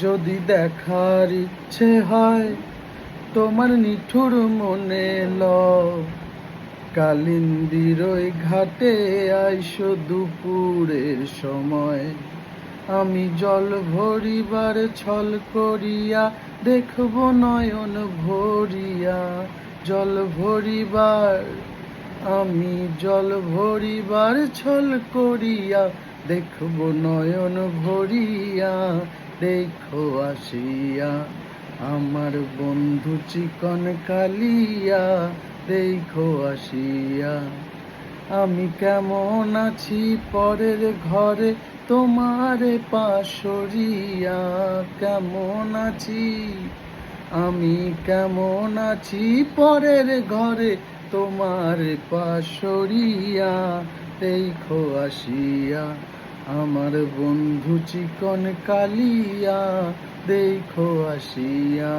যদি দেখার ইচ্ছে হয় তোমার নিঠুর মনে লও, কালিন্দির ওই ঘাটে আইসো দুপুরের সময়। আমি জল ভরিবার ছল করিয়া দেখব নয়ন ভরিয়া, জল ভরিবার আমি জল ভরিবার ছল করিয়া দেখব নয়ন ভরিয়া। দেখো আসিয়া আমার বন্ধু চিকন কালিয়া, দেখো আসিয়া আমি কেমন আছি পরের ঘরে তোমারে পাশরিয়া। কেমন আছি আমি, কেমন আছি পরের ঘরে তোমার পাশরিয়া। দেখো আসিয়া আমার বন্ধু চিকন কালিয়া, দেখো আসিয়া।